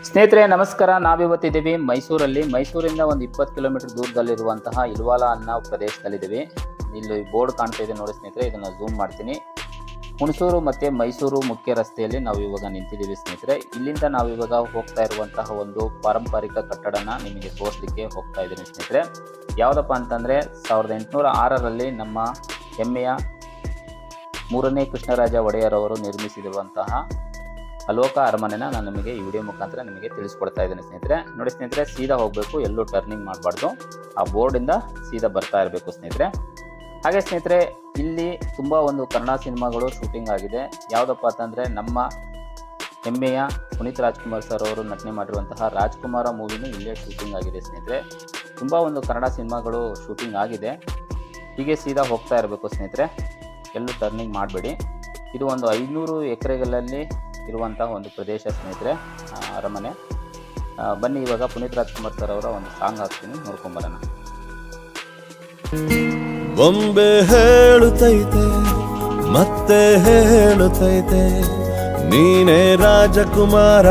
ಸ್ನೇಹಿತರೆ ನಮಸ್ಕಾರ. ನಾವಿವತ್ತಿದ್ದೀವಿ ಮೈಸೂರಿಂದ ಒಂದು 20 ಕಿಲೋಮೀಟರ್ ದೂರದಲ್ಲಿರುವಂತಹ ಇಲ್ವಾಲ ಅನ್ನೋ ಪ್ರದೇಶದಲ್ಲಿದ್ದೀವಿ. ಇಲ್ಲಿ ಬೋರ್ಡ್ ಕಾಣ್ತಾ ಇದೆ ನೋಡಿ ಸ್ನೇಹಿತರೆ, ಇದನ್ನು ಝೂಮ್ ಮಾಡ್ತೀನಿ. ಹುಣಸೂರು ಮತ್ತು ಮೈಸೂರು ಮುಖ್ಯ ರಸ್ತೆಯಲ್ಲಿ ನಾವು ಇವಾಗ ನಿಂತಿದ್ದೀವಿ ಸ್ನೇಹಿತರೆ. ಇಲ್ಲಿಂದ ನಾವು ಇವಾಗ ಹೋಗ್ತಾ ಇರುವಂತಹ ಒಂದು ಪಾರಂಪರಿಕ ಕಟ್ಟಡನ ನಿಮಗೆ ತೋರಿಸಲಿಕ್ಕೆ ಹೋಗ್ತಾ ಇದ್ದೀನಿ ಸ್ನೇಹಿತರೆ. ಯಾವುದಪ್ಪ ಅಂತಂದರೆ 1806ರಲ್ಲಿ ನಮ್ಮ ಹೆಮ್ಮೆಯ 3ನೇ ಕೃಷ್ಣರಾಜ ಒಡೆಯರ್ ಅವರು ನಿರ್ಮಿಸಿರುವಂತಹ ಅಲೋಕ ಅರಮನೆನ ನಾನು ನಿಮಗೆ ಈ ವಿಡಿಯೋ ಮುಖಾಂತರ ನಿಮಗೆ ತಿಳಿಸ್ಕೊಡ್ತಾ ಇದ್ದೀನಿ ಸ್ನೇಹಿತರೆ. ನೋಡಿ ಸ್ನೇಹಿತರೆ, ಸೀದಾ ಹೋಗಬೇಕು, ಎಲ್ಲೂ ಟರ್ನಿಂಗ್ ಮಾಡಬಾರ್ದು. ಆ ಬೋರ್ಡಿಂದ ಸೀದಾ ಬರ್ತಾ ಇರಬೇಕು ಸ್ನೇಹಿತರೆ. ಹಾಗೆ ಸ್ನೇಹಿತರೆ, ಇಲ್ಲಿ ತುಂಬ ಒಂದು ಕನ್ನಡ ಸಿನಿಮಾಗಳು ಶೂಟಿಂಗ್ ಆಗಿದೆ. ಯಾವುದಪ್ಪ ಅಂತಂದರೆ ನಮ್ಮ ಹೆಮ್ಮೆಯ ಪುನೀತ್ ರಾಜ್ಕುಮಾರ್ ಸರ್ ಅವರು ನಟನೆ ಮಾಡಿರುವಂತಹ ರಾಜ್ಕುಮಾರ ಮೂವಿನೂ ಇಲ್ಲೇ ಶೂಟಿಂಗ್ ಆಗಿದೆ ಸ್ನೇಹಿತರೆ. ತುಂಬ ಒಂದು ಕನ್ನಡ ಸಿನಿಮಾಗಳು ಶೂಟಿಂಗ್ ಆಗಿದೆ. ಹೀಗೆ ಸೀದಾ ಹೋಗ್ತಾ ಇರಬೇಕು ಸ್ನೇಹಿತರೆ, ಎಲ್ಲೂ ಟರ್ನಿಂಗ್ ಮಾಡಬೇಡಿ. ಇದು ಒಂದು 500 ಎಕರೆಗಳಲ್ಲಿ ಇರುವಂತಹ ಒಂದು ಪ್ರದೇಶ ಸ್ನೇಹಿತರೆ, ಅರಮನೆ. ಬನ್ನಿ ಇವಾಗ ಪುನೀತ್ ರಾಜ್ಕುಮಾರ್ ಸರ್ ಅವರ ಒಂದು ಸಾಂಗ್ ಹಾಕ್ತೀನಿ, ನೋಡ್ಕೊಂಬರೋಣ. ಬೊಂಬೆ ಹೇಳುತ್ತೈತೆ ಮತ್ತೆ ಹೇಳುತ್ತೈತೆ ನೀನೇ ರಾಜಕುಮಾರ,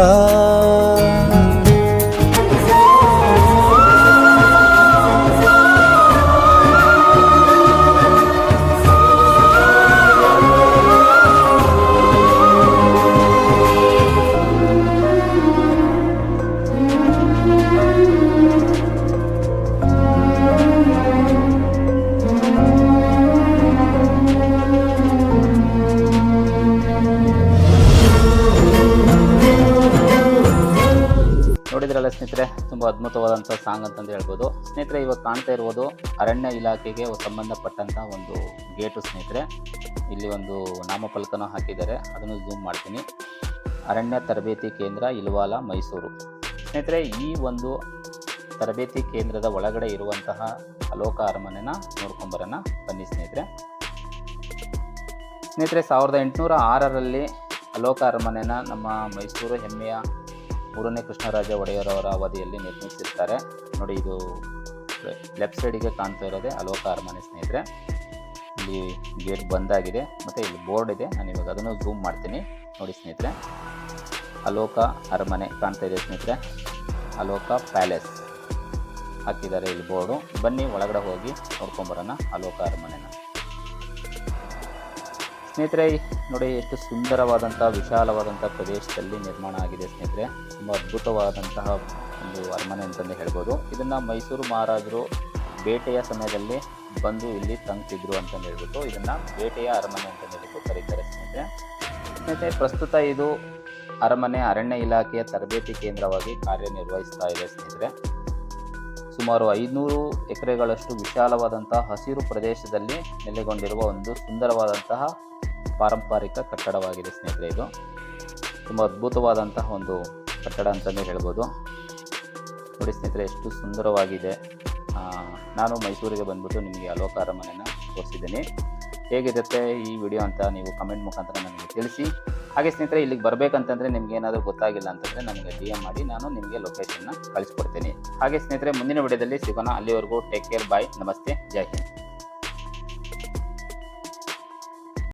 ನೋಡಿದ್ರಲ್ಲ ಸ್ನೇಹಿತರೆ, ತುಂಬ ಅದ್ಭುತವಾದಂಥ ಸಾಂಗ್ ಅಂತಂದು ಹೇಳ್ಬೋದು ಸ್ನೇಹಿತರೆ. ಇವಾಗ ಕಾಣ್ತಾ ಇರ್ಬೋದು ಅರಣ್ಯ ಇಲಾಖೆಗೆ ಸಂಬಂಧಪಟ್ಟಂಥ ಒಂದು ಗೇಟು ಸ್ನೇಹಿತರೆ. ಇಲ್ಲಿ ಒಂದು ನಾಮಫಲಕನೂ ಹಾಕಿದ್ದಾರೆ, ಅದನ್ನು ಝೂಮ್ ಮಾಡ್ತೀನಿ. ಅರಣ್ಯ ತರಬೇತಿ ಕೇಂದ್ರ ಇಲ್ವಾಲ ಮೈಸೂರು. ಸ್ನೇಹಿತರೆ, ಈ ಒಂದು ತರಬೇತಿ ಕೇಂದ್ರದ ಒಳಗಡೆ ಇರುವಂತಹ ಅಲೋಕ ಅರಮನೆನ ನೋಡ್ಕೊಂಬರೋಣ ಬನ್ನಿ ಸ್ನೇಹಿತರೆ. 1806ರಲ್ಲಿ ಅಲೋಕ ಅರಮನೆನ ನಮ್ಮ ಮೈಸೂರು ಹೆಮ್ಮೆಯ 3ನೇ ಕೃಷ್ಣರಾಜ ಒಡೆಯರ್ ಅವರ ಅವಧಿಯಲ್ಲಿ ನಿರ್ಮಿಸಿರ್ತಾರೆ. ನೋಡಿ, ಇದು ಲೆಫ್ಟ್ ಸೈಡಿಗೆ ಕಾಣ್ತಾ ಇರೋದೇ ಅಲೋಕ ಅರಮನೆ ಸ್ನೇಹಿತರೆ. ಇಲ್ಲಿ ಗೇಟ್ ಬಂದಾಗಿದೆ ಮತ್ತು ಇಲ್ಲಿ ಬೋರ್ಡ್ ಇದೆ, ನಾನು ಇವಾಗ ಅದನ್ನು ಝೂಮ್ ಮಾಡ್ತೀನಿ. ನೋಡಿ ಸ್ನೇಹಿತರೆ, ಅಲೋಕ ಅರಮನೆ ಕಾಣ್ತಾ ಇದೆ ಸ್ನೇಹಿತರೆ. ಅಲೋಕ ಪ್ಯಾಲೇಸ್ ಹಾಕಿದ್ದಾರೆ ಇಲ್ಲಿ ಬೋರ್ಡು. ಬನ್ನಿ ಒಳಗಡೆ ಹೋಗಿ ನೋಡ್ಕೊಂಬರೋಣ ಅಲೋಕ ಅರಮನೆನ. ಸ್ನೇಹಿತರೆ, ನೋಡಿ ಎಷ್ಟು ಸುಂದರವಾದಂಥ ವಿಶಾಲವಾದಂಥ ಪ್ರದೇಶದಲ್ಲಿ ನಿರ್ಮಾಣ ಆಗಿದೆ ಸ್ನೇಹಿತರೆ. ತುಂಬ ಅದ್ಭುತವಾದಂತಹ ಒಂದು ಅರಮನೆ ಅಂತಂದು ಹೇಳ್ಬೋದು. ಇದನ್ನು ಮೈಸೂರು ಮಹಾರಾಜರು ಬೇಟೆಯ ಸಮಯದಲ್ಲಿ ಬಂದು ಇಲ್ಲಿ ತಂಗ್ತಿದ್ರು ಅಂತಂದು ಹೇಳ್ಬಿಟ್ಟು ಇದನ್ನು ಬೇಟೆಯ ಅರಮನೆ ಅಂತ ಹೇಳ್ಬಿಟ್ಟು ಕರೀತಾರೆ ಸ್ನೇಹಿತರೆ. ಪ್ರಸ್ತುತ ಇದು ಅರಮನೆ ಅರಣ್ಯ ಇಲಾಖೆಯ ತರಬೇತಿ ಕೇಂದ್ರವಾಗಿ ಕಾರ್ಯನಿರ್ವಹಿಸ್ತಾ ಇದೆ ಸ್ನೇಹಿತರೆ. ಸುಮಾರು 500 ಎಕರೆಗಳಷ್ಟು ವಿಶಾಲವಾದಂಥ ಹಸಿರು ಪ್ರದೇಶದಲ್ಲಿ ನೆಲೆಗೊಂಡಿರುವ ಒಂದು ಸುಂದರವಾದಂತಹ ಪಾರಂಪರಿಕ ಕಟ್ಟಡವಾಗಿದೆ ಸ್ನೇಹಿತರೆ. ಇದು ತುಂಬ ಅದ್ಭುತವಾದಂತಹ ಒಂದು ಕಟ್ಟಡ ಅಂತಲೇ ಹೇಳ್ಬೋದು. ನೋಡಿ ಸ್ನೇಹಿತರೆ, ಎಷ್ಟು ಸುಂದರವಾಗಿದೆ. ನಾನು ಮೈಸೂರಿಗೆ ಬಂದ್ಬಿಟ್ಟು ನಿಮಗೆ ಅಲೋಕ ಅರಮನೆನ ತೋರಿಸಿದ್ದೀನಿ. ಹೇಗಿರುತ್ತೆ ಈ ವಿಡಿಯೋ ಅಂತ ನೀವು ಕಮೆಂಟ್ ಮುಖಾಂತರ ನನಗೆ ತಿಳಿಸಿ. ಹಾಗೆ ಸ್ನೇಹಿತರೆ, ಇಲ್ಲಿಗೆ ಬರಬೇಕಂತಂದರೆ ನಿಮ್ಗೆ ಏನಾದರೂ ಗೊತ್ತಾಗಿಲ್ಲ ಅಂತಂದರೆ ನನಗೆ DM ಮಾಡಿ, ನಾನು ನಿಮಗೆ ಲೊಕೇಶನ್ನ ಕಳಿಸ್ಕೊಡ್ತೀನಿ. ಹಾಗೆ ಸ್ನೇಹಿತರೆ, ಮುಂದಿನ ವಿಡಿಯೋದಲ್ಲಿ ಸಿಗೋಣ. ಅಲ್ಲಿವರೆಗೂ ಟೇಕ್ ಕೇರ್, ಬಾಯ್, ನಮಸ್ತೆ, ಜೈ ಹಿಂದ್.